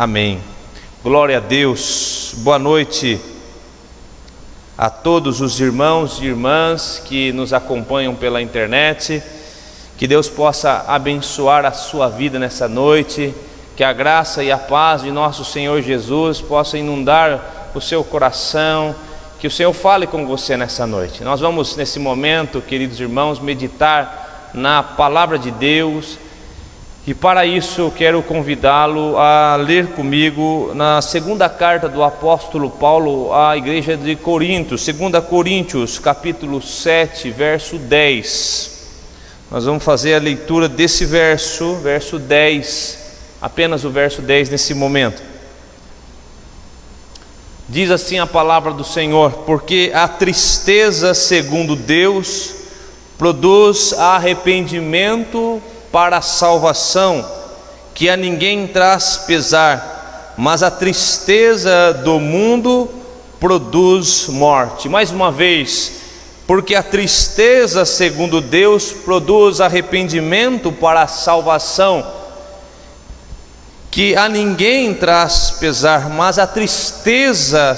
Amém. Glória a Deus. Boa noite a todos os irmãos e irmãs que nos acompanham pela internet. Que Deus possa abençoar a sua vida nessa noite. Que a graça e a paz de nosso Senhor Jesus possa inundar o seu coração. Que o Senhor fale com você nessa noite. Nós vamos, nesse momento, queridos irmãos, meditar na palavra de Deus. E para isso quero convidá-lo a ler comigo na segunda carta do apóstolo Paulo à igreja de Corinto, 2 Coríntios, capítulo 7, verso 10. Nós vamos fazer a leitura desse verso 10, apenas o verso 10 nesse momento. Diz assim a palavra do Senhor: porque a tristeza, segundo Deus, produz arrependimento para a salvação, que a ninguém traz pesar, mas a tristeza do mundo produz morte. Mais uma vez, porque a tristeza, segundo Deus, produz arrependimento para a salvação, que a ninguém traz pesar, mas a tristeza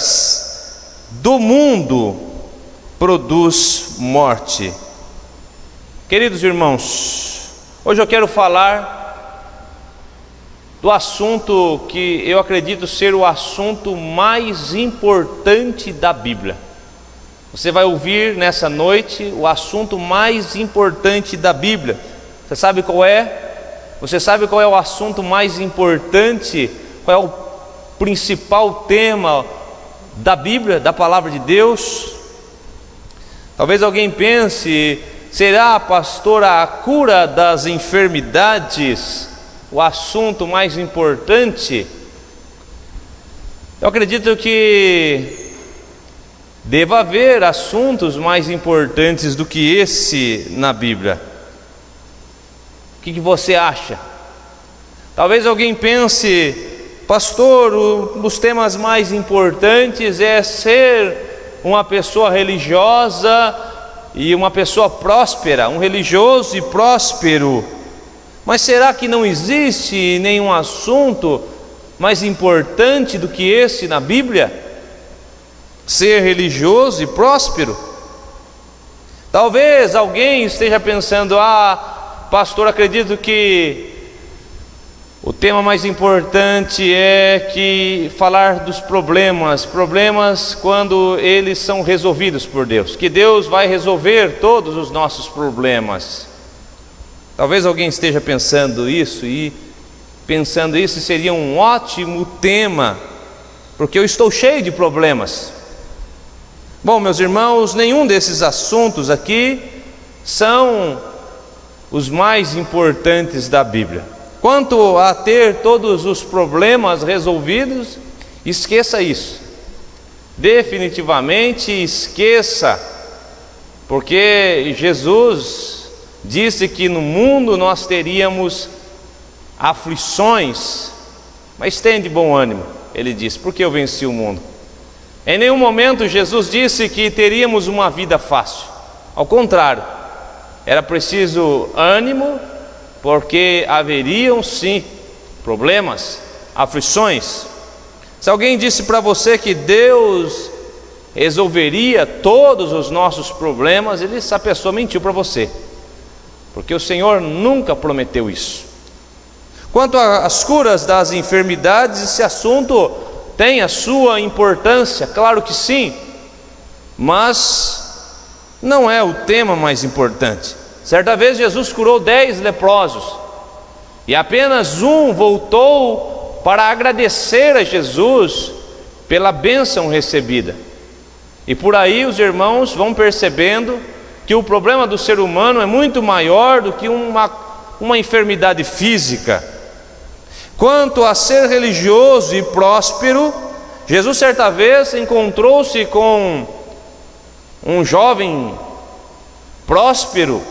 do mundo produz morte. Queridos irmãos, hoje eu quero falar do assunto que eu acredito ser o assunto mais importante da Bíblia. Você vai ouvir nessa noite o assunto mais importante da Bíblia. Você sabe qual é? Você sabe qual é o assunto mais importante? Qual é o principal tema da Bíblia, da palavra de Deus? Talvez alguém pense: será, pastor, a cura das enfermidades o assunto mais importante? Eu acredito que deva haver assuntos mais importantes do que esse na Bíblia. O que você acha? Talvez alguém pense: pastor, um dos temas mais importantes é ser uma pessoa religiosa e uma pessoa próspera, um religioso e próspero. Mas será que não existe nenhum assunto mais importante do que esse na Bíblia? Ser religioso e próspero? Talvez alguém esteja pensando: pastor, acredito que o tema mais importante é que falar dos problemas quando eles são resolvidos por Deus, que Deus vai resolver todos os nossos problemas. Talvez alguém esteja pensando isso, e pensando isso seria um ótimo tema, porque eu estou cheio de problemas. Bom, meus irmãos, nenhum desses assuntos aqui são os mais importantes da Bíblia. Quanto a ter todos os problemas resolvidos, esqueça isso. Definitivamente esqueça, porque Jesus disse que no mundo nós teríamos aflições, mas tenha de bom ânimo, ele disse, porque eu venci o mundo. Em nenhum momento Jesus disse que teríamos uma vida fácil. Ao contrário, era preciso ânimo, porque haveriam sim problemas, aflições. Se alguém disse para você que Deus resolveria todos os nossos problemas, essa pessoa mentiu para você, porque o Senhor nunca prometeu isso. Quanto às curas das enfermidades, esse assunto tem a sua importância, claro que sim, mas não é o tema mais importante. Certa vez Jesus curou 10 leprosos, e apenas um voltou para agradecer a Jesus pela bênção recebida. E por aí os irmãos vão percebendo que o problema do ser humano é muito maior do que uma enfermidade física. Quanto a ser religioso e próspero, Jesus certa vez encontrou-se com um jovem próspero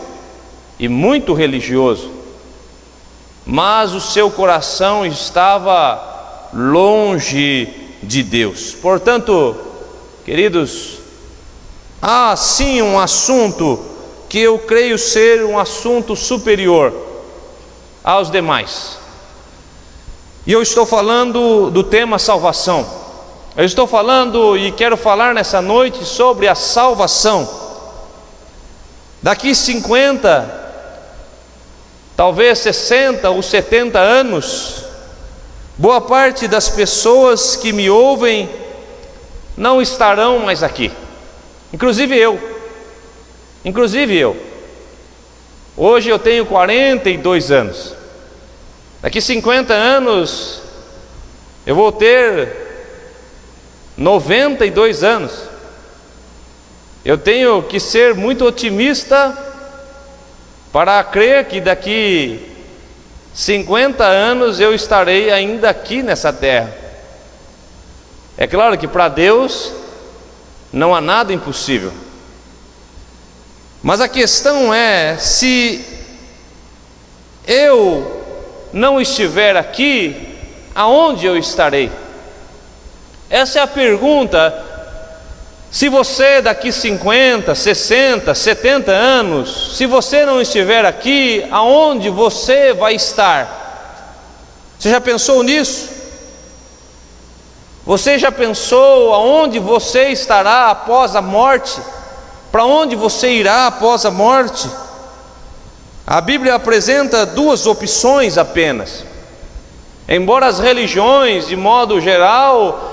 e muito religioso, mas o seu coração estava longe de Deus. Portanto, queridos, há sim um assunto que eu creio ser um assunto superior aos demais. E eu estou falando do tema salvação. Eu estou falando e quero falar nessa noite sobre a salvação. Daqui 50, talvez 60 ou 70 anos, boa parte das pessoas que me ouvem não estarão mais aqui. Inclusive eu. Hoje eu tenho 42 anos. Daqui 50 anos eu vou ter 92 anos. Eu tenho que ser muito otimista para crer que daqui 50 anos eu estarei ainda aqui nessa terra. É claro que para Deus não há nada impossível. Mas a questão é, se eu não estiver aqui, aonde eu estarei? Essa é a pergunta. Se você daqui 50, 60, 70 anos, se você não estiver aqui, aonde você vai estar? Você já pensou nisso? Você já pensou aonde você estará após a morte? Para onde você irá após a morte? A Bíblia apresenta duas opções apenas. Embora as religiões, de modo geral,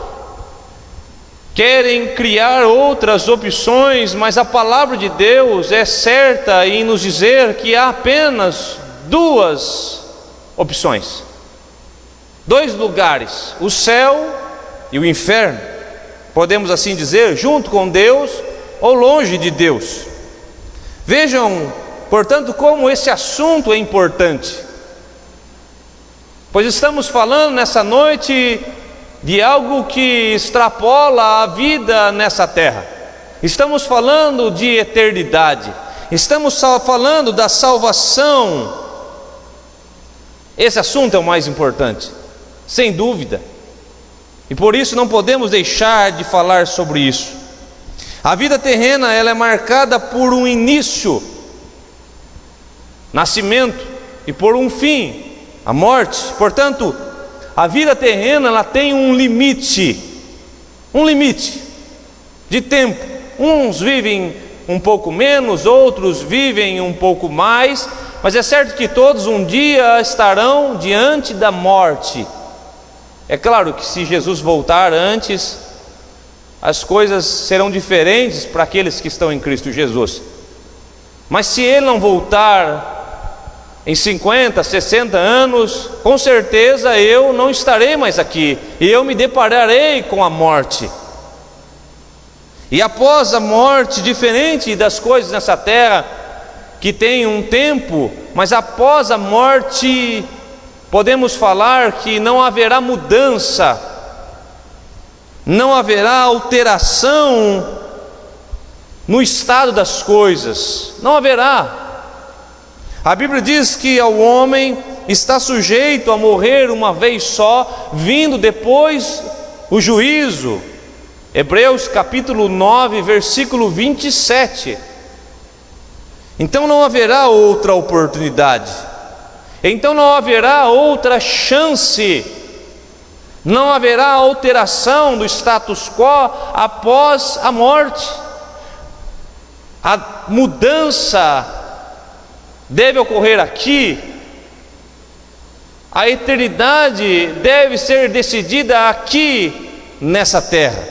querem criar outras opções, mas a palavra de Deus é certa em nos dizer que há apenas duas opções, dois lugares: o céu e o inferno. Podemos assim dizer, junto com Deus ou longe de Deus. Vejam, portanto, como esse assunto é importante, pois estamos falando nessa noite de algo que extrapola a vida nessa terra. Estamos falando de eternidade, estamos falando da salvação. Esse assunto é o mais importante, sem dúvida, e por isso não podemos deixar de falar sobre isso. A vida terrena, ela é marcada por um início, nascimento, e por um fim, a morte. Portanto, a vida terrena, ela tem um limite de tempo. Uns vivem um pouco menos, outros vivem um pouco mais, mas é certo que todos um dia estarão diante da morte. É claro que se Jesus voltar antes, as coisas serão diferentes para aqueles que estão em Cristo Jesus. Mas se Ele não voltar em 50, 60 anos, com certeza eu não estarei mais aqui, e eu me depararei com a morte. E após a morte, diferente das coisas nessa terra, que tem um tempo, mas após a morte, podemos falar que não haverá mudança, não haverá alteração no estado das coisas, não haverá. A Bíblia diz que ao homem está sujeito a morrer uma vez só, vindo depois o juízo. Hebreus capítulo 9, versículo 27. Então não haverá outra oportunidade, então não haverá outra chance, não haverá alteração do status quo após a morte. A mudança deve ocorrer aqui. A eternidade deve ser decidida aqui nessa terra,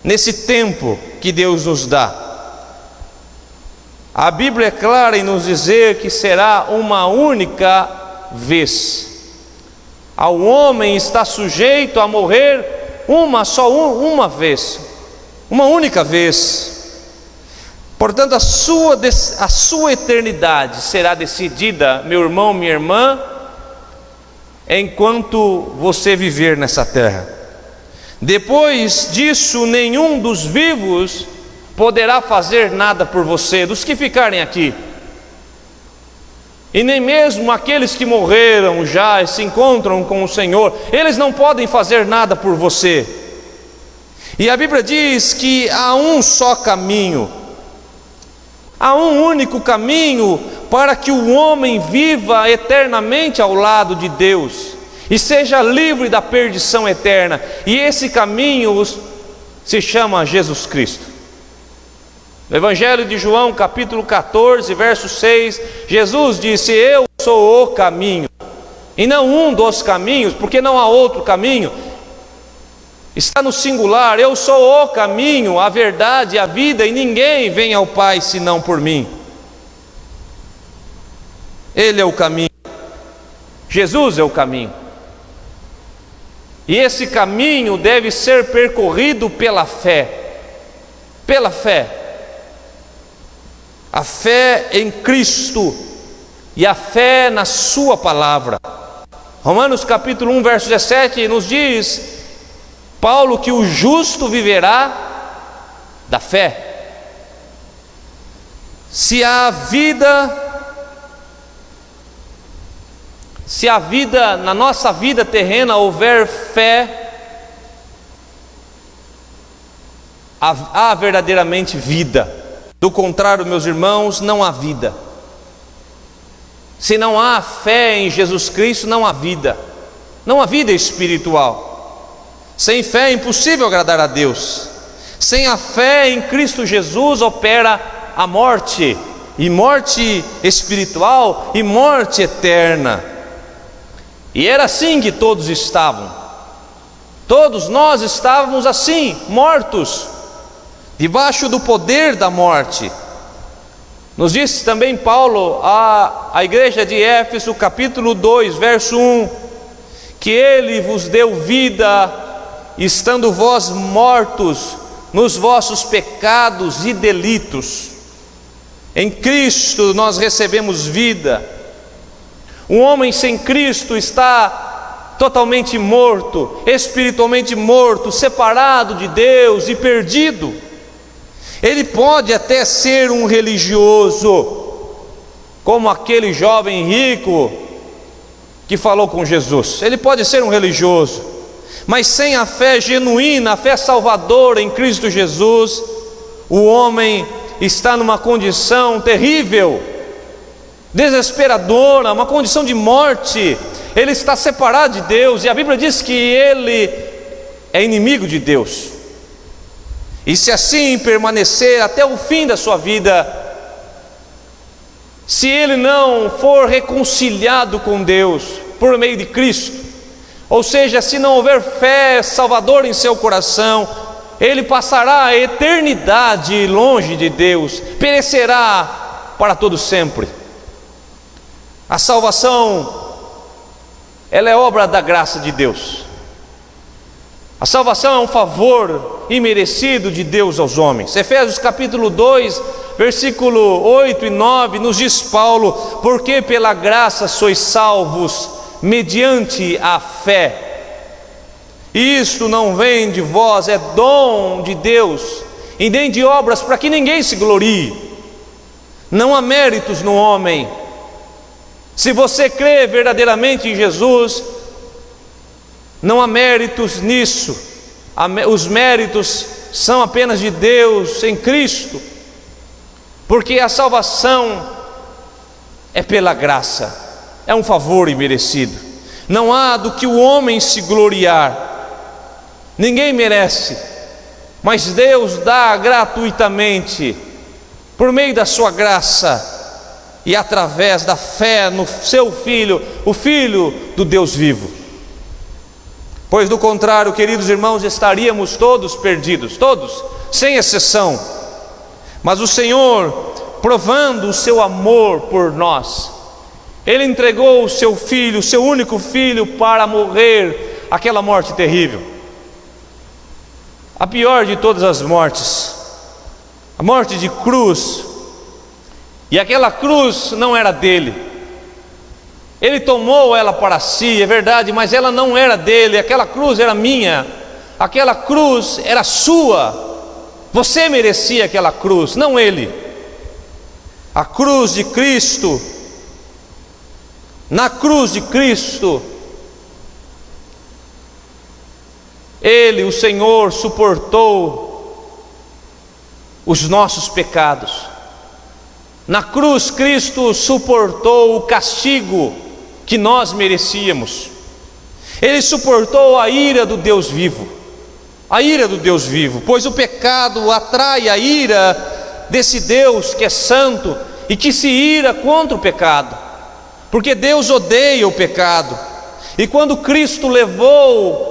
nesse tempo que Deus nos dá. A Bíblia é clara em nos dizer que será uma única vez. Ao homem está sujeito a morrer uma vez, uma única vez. Portanto, a sua eternidade será decidida, meu irmão, minha irmã, enquanto você viver nessa terra. Depois disso, nenhum dos vivos poderá fazer nada por você, dos que ficarem aqui. E nem mesmo aqueles que morreram já e se encontram com o Senhor, eles não podem fazer nada por você. E a Bíblia diz que há um só caminho, há um único caminho para que o homem viva eternamente ao lado de Deus. e seja livre da perdição eterna. E esse caminho se chama Jesus Cristo. No Evangelho de João, capítulo 14, verso 6, Jesus disse: eu sou o caminho, e não um dos caminhos, porque não há outro caminho. Está no singular: eu sou o caminho, a verdade e a vida, e ninguém vem ao Pai senão por mim. Ele é o caminho, Jesus é o caminho. E esse caminho deve ser percorrido pela fé. Pela fé. A fé em Cristo e a fé na sua palavra. Romanos capítulo 1, verso 17 nos diz Paulo que o justo viverá da fé. Se a vida na nossa vida terrena houver fé, há verdadeiramente vida. Do contrário, meus irmãos, não há vida. Se não há fé em Jesus Cristo, não há vida. Não há vida espiritual. Sem fé é impossível agradar a Deus. Sem a fé em Cristo Jesus opera a morte, e morte espiritual e morte eterna. E era assim que todos estavam. Todos nós estávamos assim, mortos, debaixo do poder da morte. Nos disse também Paulo à igreja de Éfeso, capítulo 2, verso 1, que Ele vos deu vida, estando vós mortos nos vossos pecados e delitos. Em Cristo nós recebemos vida. Um homem sem Cristo está totalmente morto, espiritualmente morto, separado de Deus e perdido. Ele pode até ser um religioso, como aquele jovem rico que falou com Jesus. Ele pode ser um religioso, mas sem a fé genuína, a fé salvadora em Cristo Jesus, o homem está numa condição terrível, desesperadora, uma condição de morte. Ele está separado de Deus, e a Bíblia diz que ele é inimigo de Deus. E se assim permanecer até o fim da sua vida, se ele não for reconciliado com Deus por meio de Cristo, ou seja, se não houver fé salvadora em seu coração, ele passará a eternidade longe de Deus, perecerá para todo sempre. A salvação, ela é obra da graça de Deus. A salvação é um favor imerecido de Deus aos homens. Efésios capítulo 2, versículo 8 e 9, nos diz Paulo: porque pela graça sois salvos, mediante a fé. E isto não vem de vós, é dom de Deus, e nem de obras, para que ninguém se glorie. Não há méritos no homem. Se você crê verdadeiramente em Jesus, não há méritos nisso. Os méritos são apenas de Deus em Cristo, porque a salvação é pela graça, é um favor imerecido. Não há do que o homem se gloriar. Ninguém merece, mas Deus dá gratuitamente, por meio da sua graça e através da fé no seu Filho, o Filho do Deus vivo. Pois do contrário, queridos irmãos, estaríamos todos perdidos, todos, sem exceção. Mas o Senhor, provando o seu amor por nós, Ele entregou o seu Filho, o seu único Filho, para morrer aquela morte terrível, a pior de todas as mortes, a morte de cruz. E aquela cruz não era dele. Ele tomou ela para si, é verdade, mas ela não era dele. Aquela cruz era minha, aquela cruz era sua. Você merecia aquela cruz, não ele. A cruz de Cristo, na cruz de Cristo, Ele, o Senhor, suportou os nossos pecados. Na cruz, Cristo suportou o castigo que nós merecíamos. Ele suportou a ira do Deus vivo, a ira do Deus vivo, pois o pecado atrai a ira desse Deus que é santo e que se ira contra o pecado, porque Deus odeia o pecado. E quando Cristo levou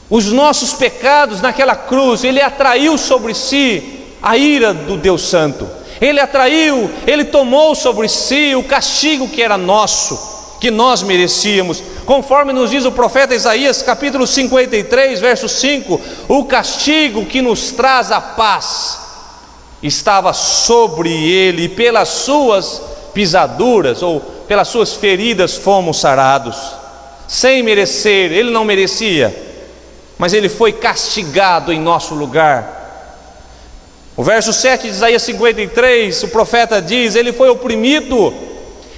os nossos pecados naquela cruz, Ele atraiu sobre si a ira do Deus Santo. Ele tomou sobre si o castigo que era nosso, que nós merecíamos. Conforme nos diz o profeta Isaías, capítulo 53, verso 5, o castigo que nos traz a paz estava sobre Ele, e pelas suas pisaduras, ou pelas suas feridas fomos sarados. Sem merecer, Ele não merecia, mas Ele foi castigado em nosso lugar. O verso 7 de Isaías 53, o profeta diz: Ele foi oprimido,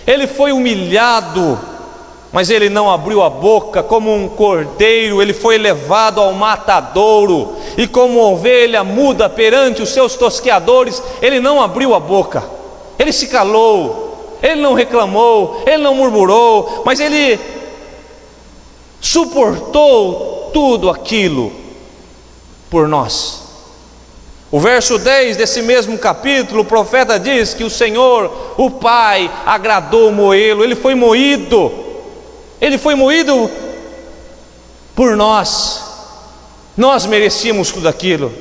Ele foi humilhado, mas Ele não abriu a boca. Como um cordeiro, Ele foi levado ao matadouro, e como ovelha muda perante os seus tosqueadores, Ele não abriu a boca. Ele se calou, Ele não reclamou, Ele não murmurou, mas Ele suportou tudo aquilo por nós. O verso 10 desse mesmo capítulo, o profeta diz que o Senhor, o Pai, agradou moê-lo. Ele foi moído por nós. Nós merecíamos tudo aquilo.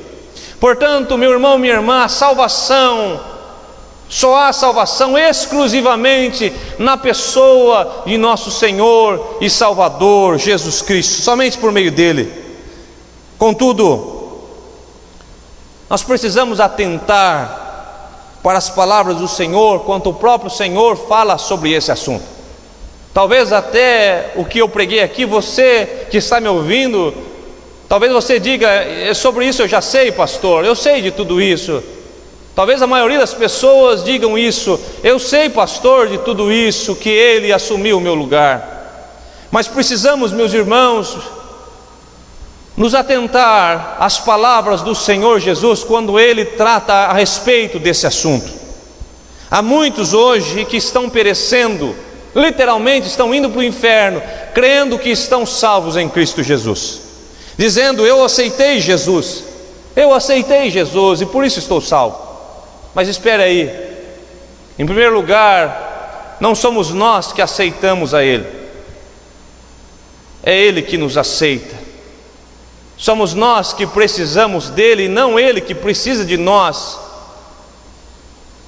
Portanto, meu irmão, minha irmã, só há salvação exclusivamente na pessoa de nosso Senhor e Salvador Jesus Cristo, somente por meio dele. Contudo, nós precisamos atentar para as palavras do Senhor, quanto o próprio Senhor fala sobre esse assunto. Talvez até o que eu preguei aqui, você que está me ouvindo, talvez você diga: sobre isso eu já sei, pastor, eu sei de tudo isso. Talvez a maioria das pessoas digam isso: eu sei, pastor, de tudo isso, que Ele assumiu o meu lugar. Mas precisamos, meus irmãos, nos atentar às palavras do Senhor Jesus quando Ele trata a respeito desse assunto. Há muitos hoje que estão perecendo, literalmente estão indo para o inferno, crendo que estão salvos em Cristo Jesus, dizendo: eu aceitei Jesus e por isso estou salvo. Mas espera aí, em primeiro lugar, não somos nós que aceitamos a Ele, é Ele que nos aceita. Somos nós que precisamos dele, e não Ele que precisa de nós.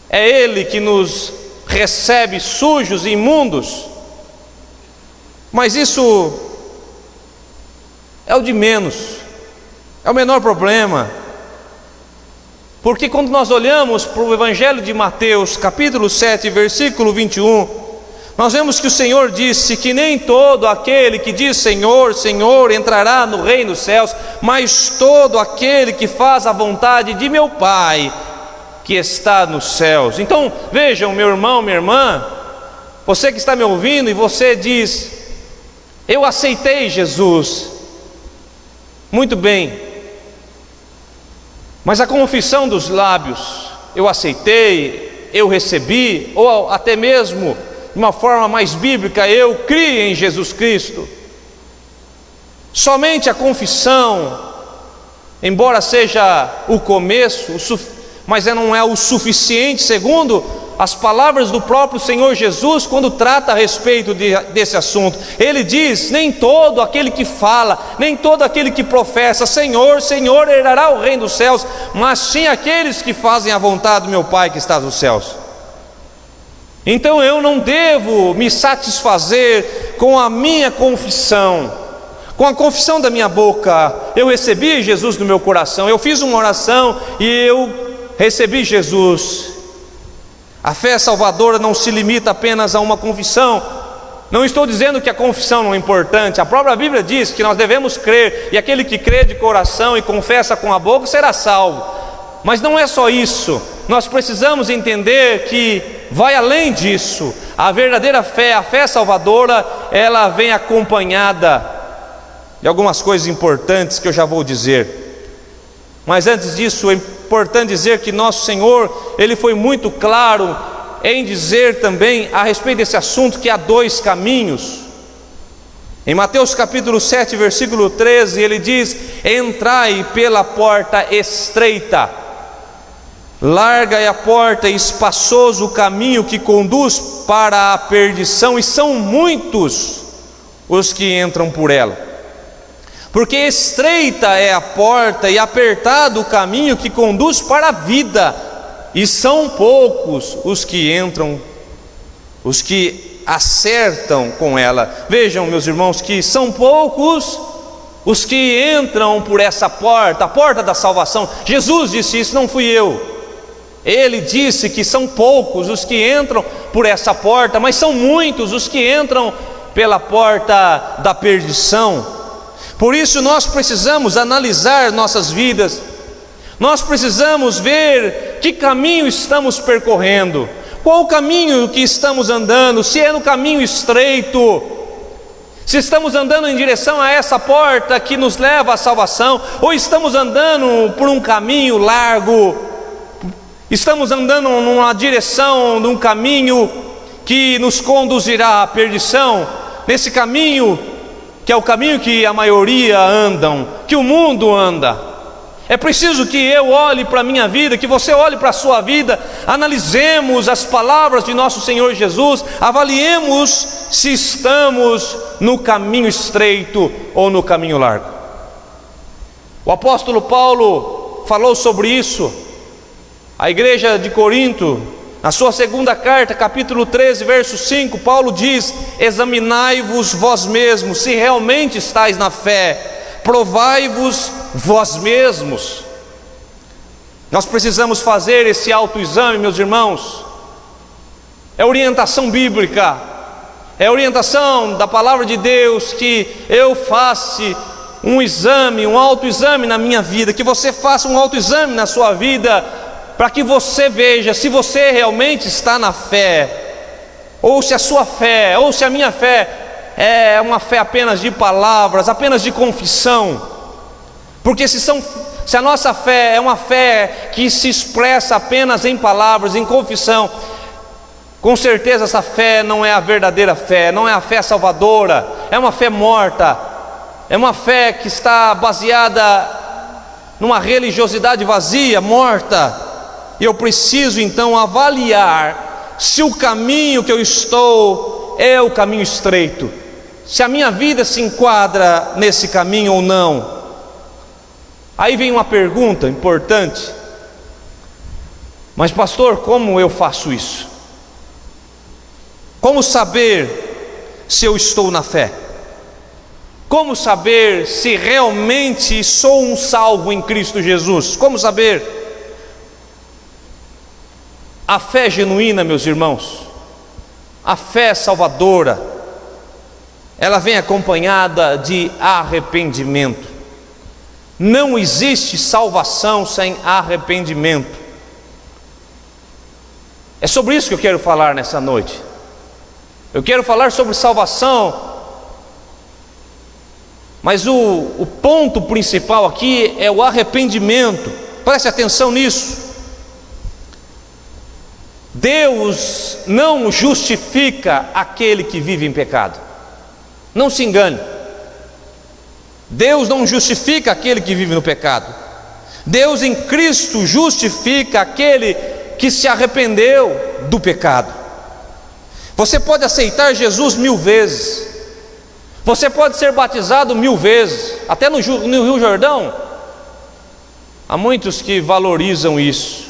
É Ele que nos recebe sujos e imundos. Mas isso é o de menos, é o menor problema. Porque quando nós olhamos para o Evangelho de Mateus, capítulo 7, versículo 21, nós vemos que o Senhor disse que nem todo aquele que diz Senhor, Senhor entrará no reino dos céus, mas todo aquele que faz a vontade de meu Pai que está nos céus. Então vejam, meu irmão, minha irmã, você que está me ouvindo e você diz: eu aceitei Jesus. Muito bem, mas a confissão dos lábios, eu aceitei, eu recebi, ou até mesmo de uma forma mais bíblica, eu criei em Jesus Cristo. Somente a confissão, embora seja o começo, mas não é o suficiente, segundo as palavras do próprio Senhor Jesus, quando trata a respeito desse assunto. Ele diz: nem todo aquele que fala, nem todo aquele que professa Senhor, Senhor herdará o reino dos céus, mas sim aqueles que fazem a vontade do meu Pai que está nos céus. Então eu não devo me satisfazer com a minha confissão, com a confissão da minha boca. Eu recebi Jesus no meu coração, eu fiz uma oração e eu recebi Jesus. A fé salvadora não se limita apenas a uma confissão. Não estou dizendo que a confissão não é importante. A própria Bíblia diz que nós devemos crer, e aquele que crê de coração e confessa com a boca será salvo. Mas não é só isso. Nós precisamos entender que vai além disso. A verdadeira fé, a fé salvadora, ela vem acompanhada de algumas coisas importantes que eu já vou dizer. Mas antes disso, é importante dizer que nosso Senhor, Ele foi muito claro em dizer também a respeito desse assunto, que há dois caminhos. Em Mateus capítulo 7, versículo 13, ele diz: entrai pela porta estreita, larga é a porta e espaçoso o caminho que conduz para a perdição, e são muitos os que entram por ela. Porque estreita é a porta e apertado o caminho que conduz para a vida, e são poucos os que entram, os que acertam com ela. Vejam, meus irmãos, que são poucos os que entram por essa porta, a porta da salvação. Jesus disse isso, não fui eu. Ele disse que são poucos os que entram por essa porta, mas são muitos os que entram pela porta da perdição. Por isso nós precisamos analisar nossas vidas, nós precisamos ver que caminho estamos percorrendo, qual o caminho que estamos andando, se é no caminho estreito, se estamos andando em direção a essa porta que nos leva à salvação, ou estamos andando por um caminho largo, estamos andando numa direção, num caminho que nos conduzirá à perdição, nesse caminho que é o caminho que a maioria andam, que o mundo anda. É preciso que eu olhe para a minha vida, que você olhe para a sua vida, analisemos as palavras de nosso Senhor Jesus, avaliemos se estamos no caminho estreito ou no caminho largo. O apóstolo Paulo falou sobre isso. A igreja de Corinto, na sua segunda carta, capítulo 13, verso 5, Paulo diz: examinai-vos vós mesmos, se realmente estáis na fé, provai-vos vós mesmos. Nós precisamos fazer esse autoexame, meus irmãos. É orientação bíblica, é orientação da palavra de Deus que eu faça um exame, um autoexame na minha vida, que você faça um autoexame na sua vida, para que você veja se você realmente está na fé, ou se a sua fé, ou se a minha fé é uma fé apenas de palavras, apenas de confissão. Porque se a nossa fé é uma fé que se expressa apenas em palavras, em confissão, com certeza essa fé não é a verdadeira fé, não é a fé salvadora, é uma fé morta, é uma fé que está baseada numa religiosidade vazia, morta. E eu preciso então avaliar se o caminho que eu estou é o caminho estreito, se a minha vida se enquadra nesse caminho ou não. Aí vem uma pergunta importante: mas pastor, como eu faço isso? Como saber se eu estou na fé? Como saber se realmente sou um salvo em Cristo Jesus? Como saber? A fé genuína, meus irmãos, a fé salvadora, ela vem acompanhada de arrependimento. Não existe salvação sem arrependimento. É sobre isso que eu quero falar nessa noite. Eu quero falar sobre salvação, mas o ponto principal aqui é o arrependimento. Preste atenção nisso. Deus não justifica aquele que vive em pecado. Não se engane. Deus não justifica aquele que vive no pecado. Deus em Cristo justifica aquele que se arrependeu do pecado. Você pode aceitar Jesus 1000 vezes, você pode ser batizado 1000 vezes, até no Rio Jordão. Há muitos que valorizam isso.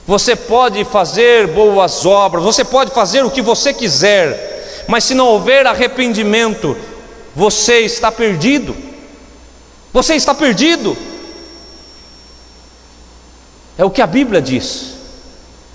Você pode fazer boas obras, você pode fazer o que você quiser, mas se não houver arrependimento, você está perdido. Você está perdido. É o que a Bíblia diz.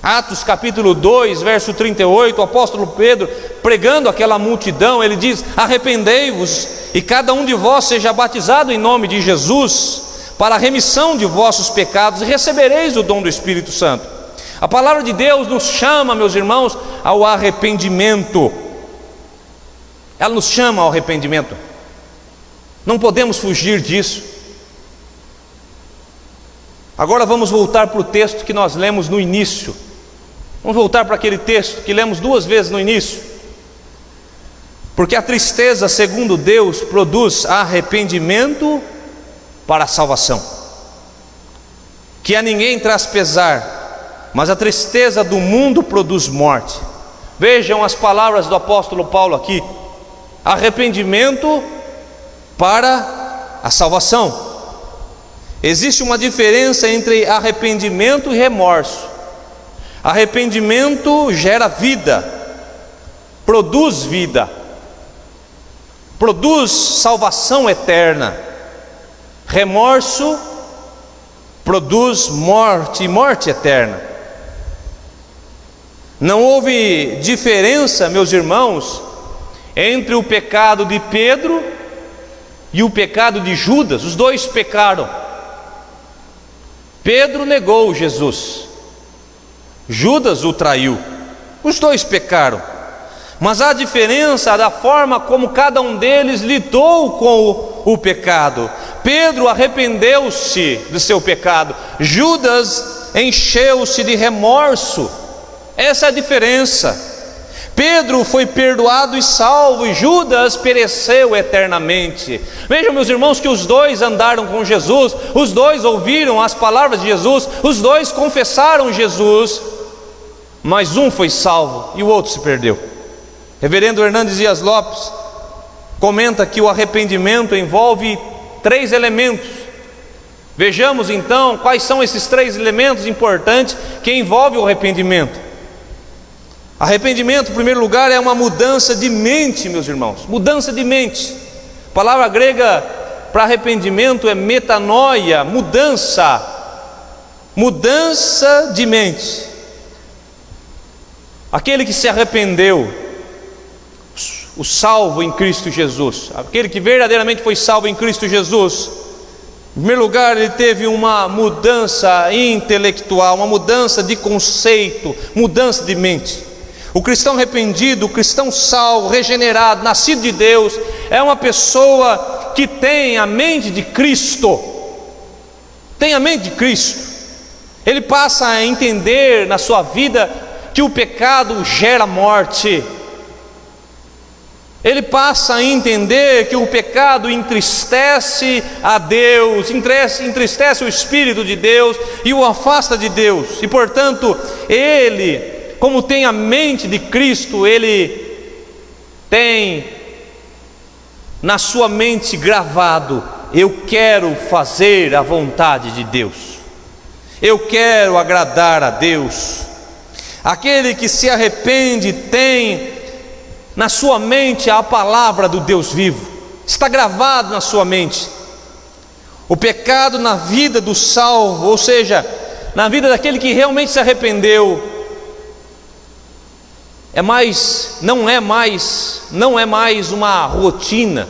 Atos capítulo 2, verso 38, o apóstolo Pedro, pregando aquela multidão, ele diz: arrependei-vos e cada um de vós seja batizado em nome de Jesus, para a remissão de vossos pecados, e recebereis o dom do Espírito Santo. A palavra de Deus nos chama, meus irmãos, ao arrependimento. Ela nos chama ao arrependimento. Não podemos fugir disso. Agora vamos voltar para o texto que nós lemos no início. Vamos voltar para aquele texto que lemos 2 vezes no início. Porque a tristeza, segundo Deus, produz arrependimento para a salvação, que a ninguém traz pesar, mas a tristeza do mundo produz morte. Vejam as palavras do apóstolo Paulo aqui: arrependimento para a salvação. Existe uma diferença entre arrependimento e remorso. Arrependimento gera vida, produz vida, produz salvação eterna. Remorso produz morte, e morte eterna. Não houve diferença, meus irmãos, entre o pecado de Pedro e o pecado de Judas. Os dois pecaram. Pedro negou Jesus, Judas o traiu. Os dois pecaram, mas há diferença da forma como cada um deles lidou com o pecado. Pedro arrependeu-se do seu pecado, Judas encheu-se de remorso. Essa é a diferença. Pedro foi perdoado e salvo, e Judas pereceu eternamente. Vejam, meus irmãos, que os dois andaram com Jesus, os dois ouviram as palavras de Jesus, os dois confessaram Jesus, mas um foi salvo e o outro se perdeu. Reverendo Hernandes Dias Lopes comenta que o arrependimento envolve 3 elementos. Vejamos então quais são esses 3 elementos importantes que envolvem o arrependimento. Arrependimento, em primeiro lugar, é uma mudança de mente, meus irmãos. Mudança de mente. A palavra grega para arrependimento é metanoia, mudança. Mudança de mente. Aquele que se arrependeu, o salvo em Cristo Jesus, aquele que verdadeiramente foi salvo em Cristo Jesus, em primeiro lugar, ele teve uma mudança intelectual, uma mudança de conceito, mudança de mente. O cristão arrependido, o cristão salvo, regenerado, nascido de Deus, é uma pessoa que tem a mente de Cristo. Tem a mente de Cristo. Ele passa a entender na sua vida que o pecado gera morte. Ele passa a entender que o pecado entristece a Deus, entristece o Espírito de Deus e o afasta de Deus. E portanto, ele, como tem a mente de Cristo, ele tem na sua mente gravado: eu quero fazer a vontade de Deus, eu quero agradar a Deus. Aquele que se arrepende tem na sua mente a palavra do Deus vivo, está gravado na sua mente. O pecado na vida do salvo, ou seja, na vida daquele que realmente se arrependeu, não é mais uma rotina,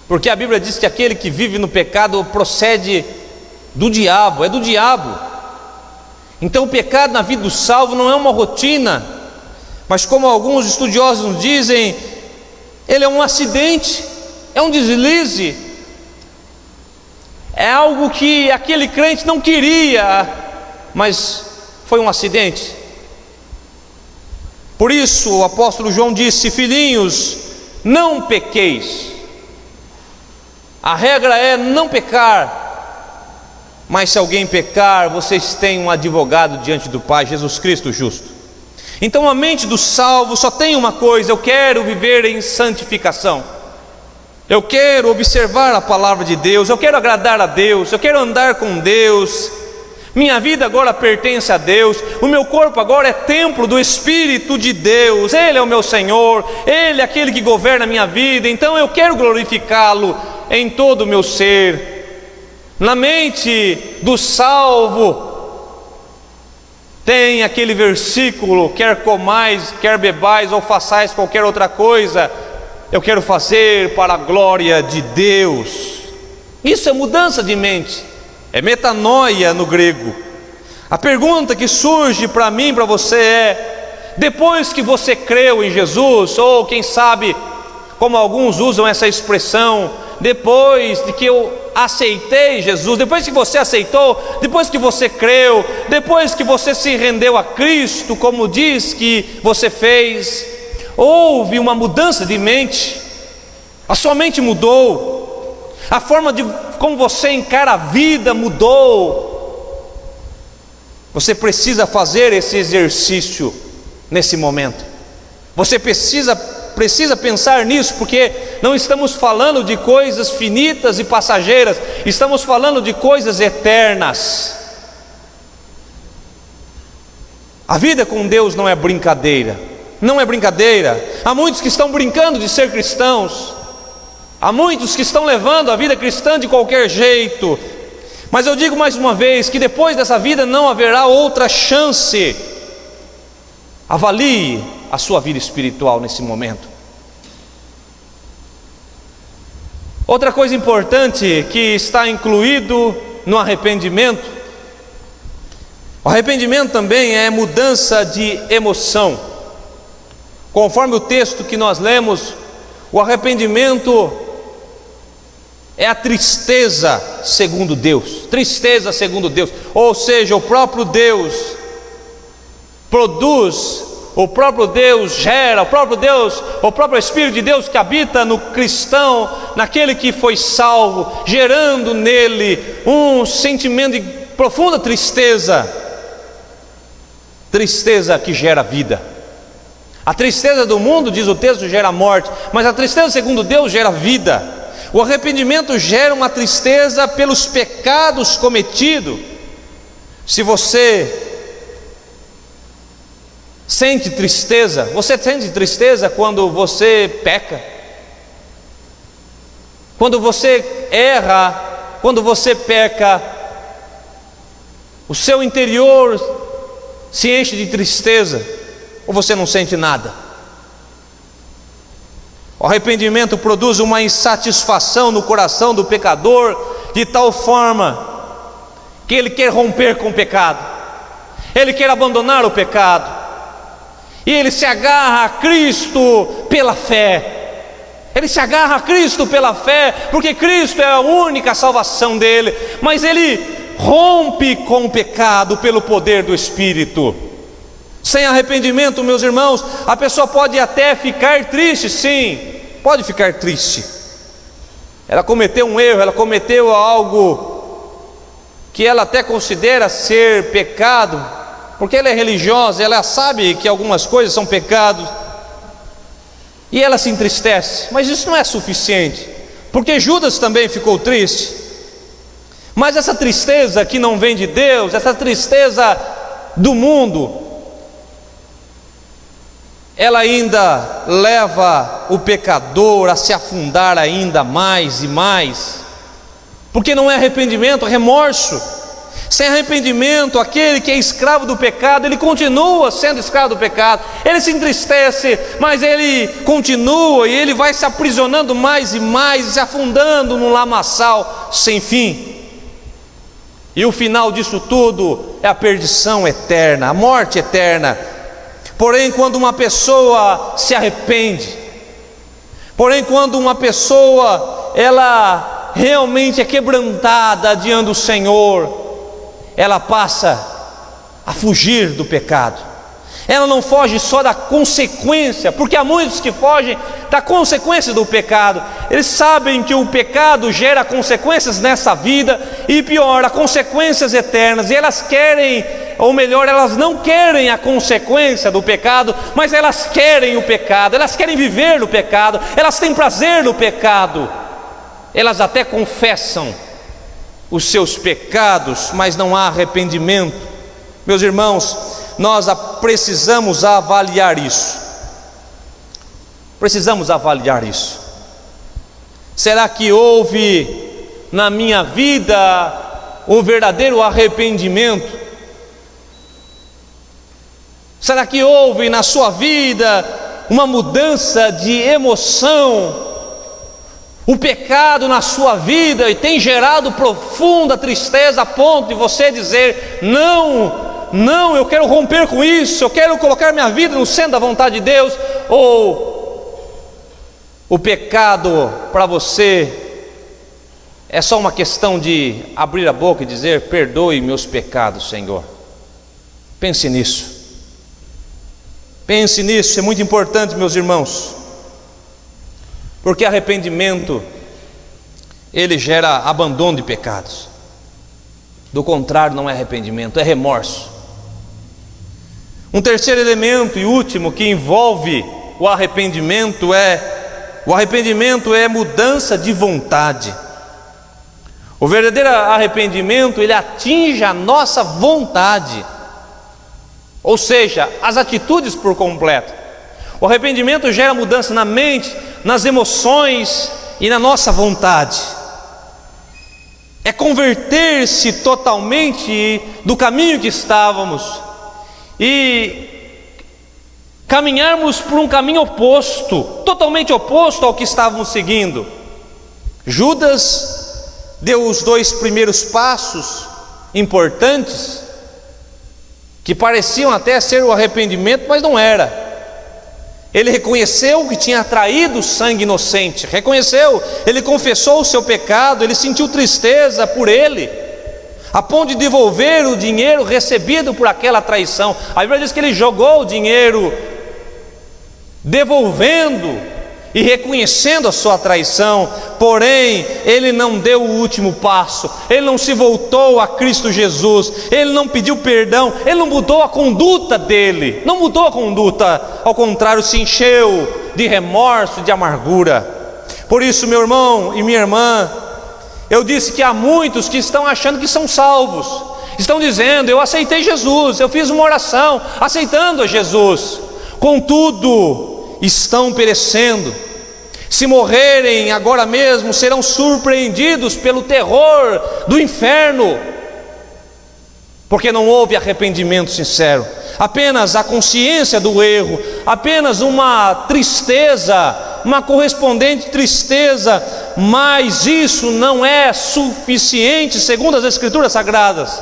porque a Bíblia diz que aquele que vive no pecado procede do diabo, é do diabo. Então o pecado na vida do salvo não é uma rotina, mas como alguns estudiosos nos dizem, ele é um acidente, é um deslize, é algo que aquele crente não queria, mas foi um acidente. Por isso o apóstolo João disse: filhinhos, não pequeis. A regra é não pecar, mas se alguém pecar, vocês têm um advogado diante do Pai, Jesus Cristo justo. Então a mente do salvo só tem uma coisa: eu quero viver em santificação, eu quero observar a palavra de Deus, eu quero agradar a Deus, eu quero andar com Deus. Minha vida agora pertence a Deus, o meu corpo agora é templo do Espírito de Deus, Ele é o meu Senhor, Ele é aquele que governa a minha vida, então eu quero glorificá-lo em todo o meu ser. Na mente do salvo tem aquele versículo: quer comais, quer bebais ou façais qualquer outra coisa, eu quero fazer para a glória de Deus. Isso é mudança de mente, é metanoia no grego. A pergunta que surge para mim e para você é: depois que você creu em Jesus, ou quem sabe, como alguns usam essa expressão, depois de que eu aceitei Jesus, depois que você aceitou, depois que você creu, depois que você se rendeu a Cristo, como diz que você fez, houve uma mudança de mente, a sua mente mudou, a forma de como você encara a vida mudou. Você precisa fazer esse exercício nesse momento. Você precisa pensar nisso, porque não estamos falando de coisas finitas e passageiras, estamos falando de coisas eternas. A vida com Deus não é brincadeira, não é brincadeira. Há muitos que estão brincando de ser cristãos, há muitos que estão levando a vida cristã de qualquer jeito, mas eu digo mais uma vez que depois dessa vida não haverá outra chance. Avalie a sua vida espiritual nesse momento. Outra coisa importante que está incluído no arrependimento, o arrependimento também é mudança de emoção. Conforme o texto que nós lemos, o arrependimento é a tristeza segundo Deus, tristeza segundo Deus, ou seja, o próprio Deus produz, o próprio Deus gera, o próprio Espírito de Deus que habita no cristão, naquele que foi salvo, gerando nele um sentimento de profunda tristeza, tristeza que gera vida. A tristeza do mundo, diz o texto, gera morte, mas a tristeza segundo Deus gera vida. O arrependimento gera uma tristeza pelos pecados cometidos. Se você sente tristeza, você sente tristeza quando você peca, quando você erra, quando você peca, o seu interior se enche de tristeza, ou você não sente nada? O arrependimento produz uma insatisfação no coração do pecador, de tal forma que ele quer romper com o pecado, ele quer abandonar o pecado, e ele se agarra a Cristo pela fé. Ele se agarra a Cristo pela fé, porque Cristo é a única salvação dele, mas ele rompe com o pecado pelo poder do Espírito. Sem arrependimento, meus irmãos, a pessoa pode até ficar triste, sim, pode ficar triste. Ela cometeu um erro, ela cometeu algo que ela até considera ser pecado, porque ela é religiosa, ela sabe que algumas coisas são pecados, e ela se entristece, mas isso não é suficiente, porque Judas também ficou triste. Mas essa tristeza que não vem de Deus, essa tristeza do mundo, ela ainda leva o pecador a se afundar ainda mais e mais, porque não é arrependimento, é remorso. Sem arrependimento, aquele que é escravo do pecado, ele continua sendo escravo do pecado, ele se entristece, mas ele continua, e ele vai se aprisionando mais e mais, se afundando num lamaçal sem fim. E o final disso tudo é a perdição eterna, a morte eterna. Porém, quando uma pessoa se arrepende, porém quando uma pessoa, ela realmente é quebrantada diante do Senhor, ela passa a fugir do pecado. Ela não foge só da consequência, porque há muitos que fogem da consequência do pecado. Eles sabem que o pecado gera consequências nessa vida, e pior, há consequências eternas, e elas querem, ou melhor, elas não querem a consequência do pecado, mas elas querem o pecado, elas querem viver no pecado, elas têm prazer no pecado, elas até confessam os seus pecados, mas não há arrependimento. Meus irmãos, nós precisamos avaliar isso. Precisamos avaliar isso. Será que houve na minha vida um verdadeiro arrependimento? Será que houve na sua vida uma mudança de emoção? O pecado na sua vida e tem gerado profunda tristeza a ponto de você dizer: não, eu quero romper com isso, eu quero colocar minha vida no centro da vontade de Deus? Ou o pecado para você é só uma questão de abrir a boca e dizer: perdoe meus pecados, Senhor? Pense nisso. Pense nisso, é muito importante, meus irmãos, porque arrependimento, ele gera abandono de pecados. Do contrário, não é arrependimento, é remorso. Um terceiro elemento e último que envolve o arrependimento é mudança de vontade. O verdadeiro arrependimento, ele atinge a nossa vontade, ou seja, as atitudes por completo. O arrependimento gera mudança na mente, nas emoções e na nossa vontade. É converter-se totalmente do caminho que estávamos e caminharmos por um caminho oposto, totalmente oposto ao que estávamos seguindo. Judas deu os 2 primeiros passos importantes, que pareciam até ser o arrependimento, mas não era. Ele reconheceu que tinha traído sangue inocente, ele confessou o seu pecado, ele sentiu tristeza por ele, a ponto de devolver o dinheiro recebido por aquela traição. A Bíblia diz que ele jogou o dinheiro, devolvendo e reconhecendo a sua traição. Porém, ele não deu o último passo, ele não se voltou a Cristo Jesus, ele não pediu perdão, ele não mudou a conduta dele, ao contrário, se encheu de remorso, de amargura. Por isso, meu irmão e minha irmã, eu disse que há muitos que estão achando que são salvos, estão dizendo: eu aceitei Jesus, eu fiz uma oração aceitando a Jesus, contudo estão perecendo. Se morrerem agora mesmo, serão surpreendidos pelo terror do inferno, porque não houve arrependimento sincero, apenas a consciência do erro, apenas uma tristeza, uma correspondente tristeza, mas isso não é suficiente segundo as Escrituras Sagradas.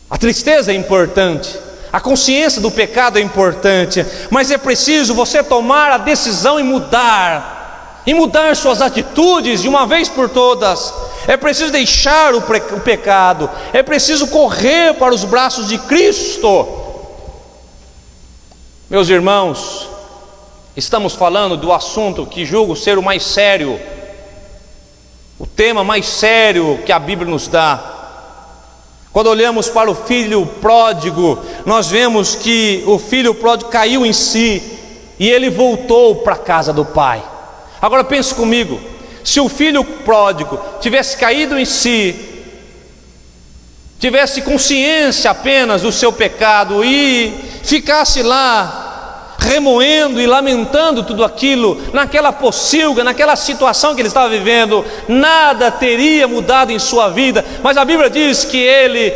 A tristeza é importante, a consciência do pecado é importante, mas é preciso você tomar a decisão e mudar suas atitudes de uma vez por todas. É preciso deixar o pecado, é preciso correr para os braços de Cristo. Meus irmãos, estamos falando do assunto que julgo ser o mais sério, o tema mais sério que a Bíblia nos dá. Quando olhamos para o filho pródigo, nós vemos que o filho pródigo caiu em si e ele voltou para a casa do pai. Agora pense comigo, se o filho pródigo tivesse caído em si, tivesse consciência apenas do seu pecado e ficasse lá remoendo e lamentando tudo aquilo, naquela pocilga, naquela situação que ele estava vivendo, nada teria mudado em sua vida. Mas a Bíblia diz que ele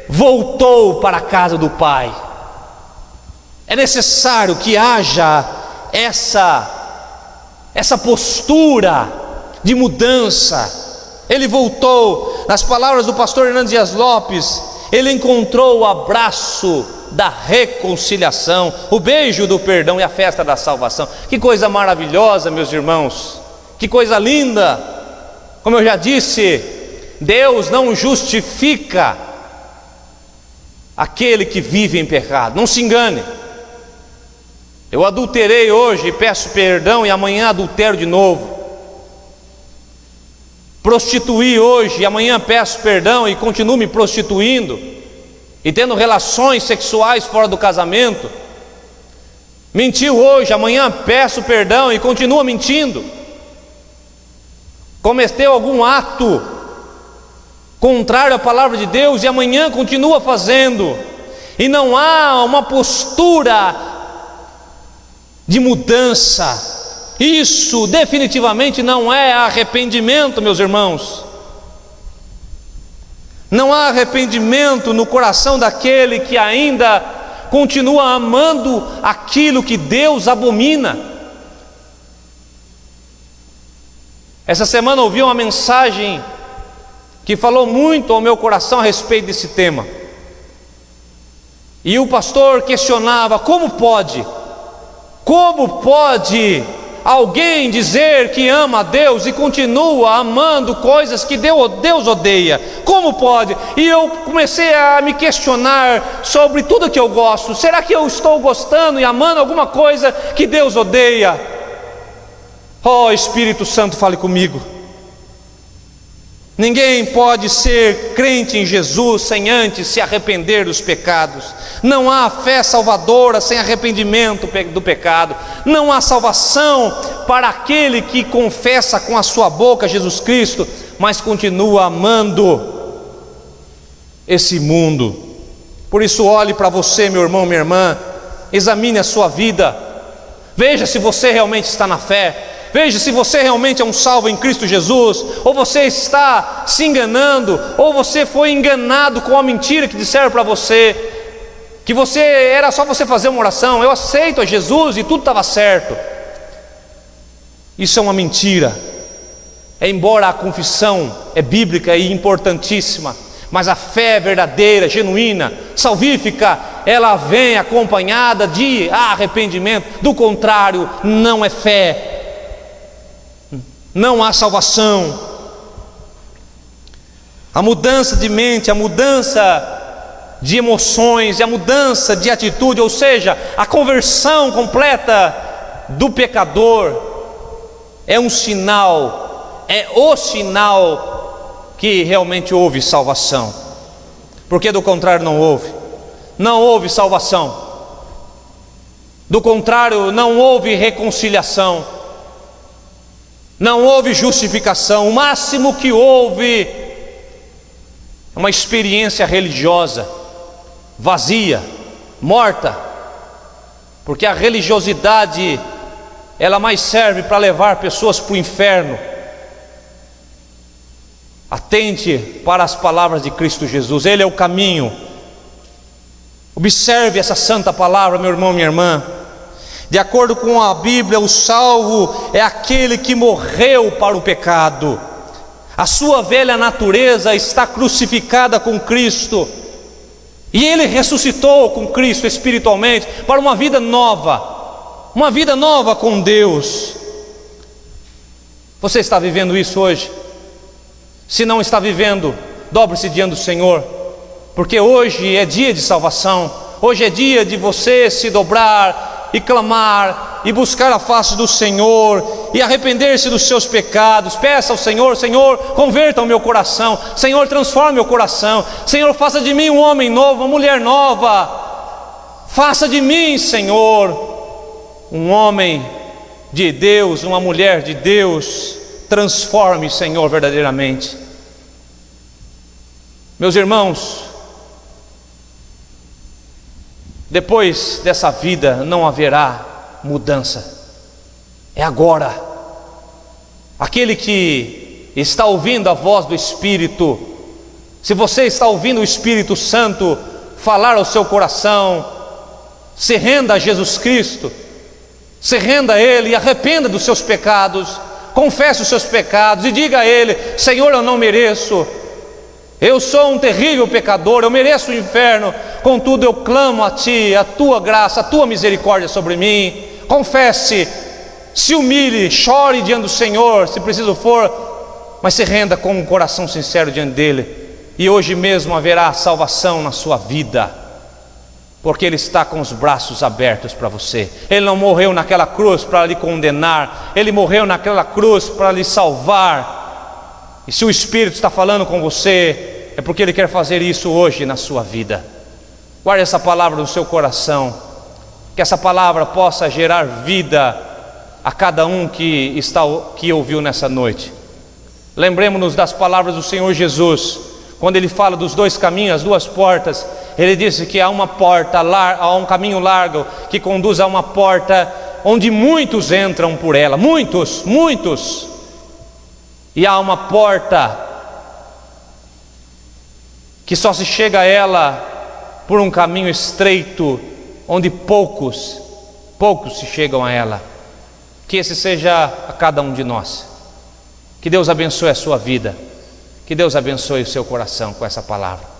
voltou para a casa do pai. É necessário que haja essa postura de mudança. Ele voltou. Nas palavras do pastor Hernandes Dias Lopes, ele encontrou o abraço da reconciliação, o beijo do perdão e a festa da salvação. Que coisa maravilhosa, meus irmãos, que coisa linda. Como eu já disse, Deus não justifica aquele que vive em pecado. Não se engane. Eu adulterei hoje e peço perdão, e amanhã adultero de novo. Prostituí hoje e amanhã peço perdão e continuo me prostituindo e tendo relações sexuais fora do casamento. Mentiu hoje, amanhã peço perdão e continua mentindo. Cometeu algum ato contrário à palavra de Deus e amanhã continua fazendo, e não há uma postura de mudança. Isso definitivamente não é arrependimento, meus irmãos. Não há arrependimento no coração daquele que ainda continua amando aquilo que Deus abomina. Essa semana ouvi uma mensagem que falou muito ao meu coração a respeito desse tema. E o pastor questionava: como pode alguém dizer que ama a Deus e continua amando coisas que Deus odeia? Como pode? E eu comecei a me questionar sobre tudo que eu gosto. Será que eu estou gostando e amando alguma coisa que Deus odeia? Oh, Espírito Santo, fale comigo. Ninguém pode ser crente em Jesus sem antes se arrepender dos pecados. Não há fé salvadora sem arrependimento do pecado. Não há salvação para aquele que confessa com a sua boca Jesus Cristo, mas continua amando esse mundo. Por isso, olhe para você, meu irmão, minha irmã, examine a sua vida, veja se você realmente está na fé. Veja se você realmente é um salvo em Cristo Jesus, ou você está se enganando, ou você foi enganado com a mentira que disseram para você, que você era só você fazer uma oração, eu aceito a Jesus e tudo estava certo. Isso é uma mentira. Embora a confissão é bíblica e importantíssima, mas a fé verdadeira, genuína, salvífica, ela vem acompanhada de arrependimento. Do contrário, não é fé. Não há salvação. A mudança de mente, a mudança de emoções, a mudança de atitude, ou seja, a conversão completa do pecador é um sinal, é o sinal que realmente houve salvação. Porque do contrário não houve salvação. Do contrário não houve reconciliação. Não houve justificação. O máximo que houve é uma experiência religiosa vazia, morta, porque a religiosidade ela mais serve para levar pessoas para o inferno. Atente para as palavras de Cristo Jesus, Ele é o caminho. Observe essa santa palavra, meu irmão, minha irmã. De acordo com a Bíblia, o salvo é aquele que morreu para o pecado. A sua velha natureza está crucificada com Cristo, e ele ressuscitou com Cristo espiritualmente para uma vida nova com Deus. Você está vivendo isso hoje? Se não está vivendo, dobre-se diante do Senhor, porque hoje é dia de salvação. Hoje é dia de você se dobrar e clamar, e buscar a face do Senhor, e arrepender-se dos seus pecados. Peça ao Senhor: Senhor, converta o meu coração. Senhor, transforme meu coração. Senhor, faça de mim um homem novo, uma mulher nova. Faça de mim, Senhor, um homem de Deus, uma mulher de Deus. Transforme, Senhor, verdadeiramente. Meus irmãos, depois dessa vida não haverá mudança. É agora. Aquele que está ouvindo a voz do Espírito, se você está ouvindo o Espírito Santo falar ao seu coração, se renda a Jesus Cristo, se renda a Ele e arrependa dos seus pecados. Confesse os seus pecados e diga a Ele: Senhor, eu não mereço, eu sou um terrível pecador, eu mereço o inferno. Contudo eu clamo a Ti, a Tua graça, a Tua misericórdia sobre mim. Confesse, se humilhe, chore diante do Senhor, se preciso for, mas se renda com um coração sincero diante dEle, e hoje mesmo haverá salvação na sua vida, porque Ele está com os braços abertos para você. Ele não morreu naquela cruz para lhe condenar, Ele morreu naquela cruz para lhe salvar. E se o Espírito está falando com você, é porque Ele quer fazer isso hoje na sua vida. Guarde essa palavra no seu coração, que essa palavra possa gerar vida a cada um que ouviu nessa noite. Lembremos-nos das palavras do Senhor Jesus, quando Ele fala dos dois caminhos, as duas portas. Ele disse que há uma porta, há um caminho largo que conduz a uma porta onde muitos entram por ela, muitos. E há uma porta que só se chega a ela por um caminho estreito, onde poucos se chegam a ela. Que esse seja a cada um de nós. Que Deus abençoe a sua vida, que Deus abençoe o seu coração com essa palavra.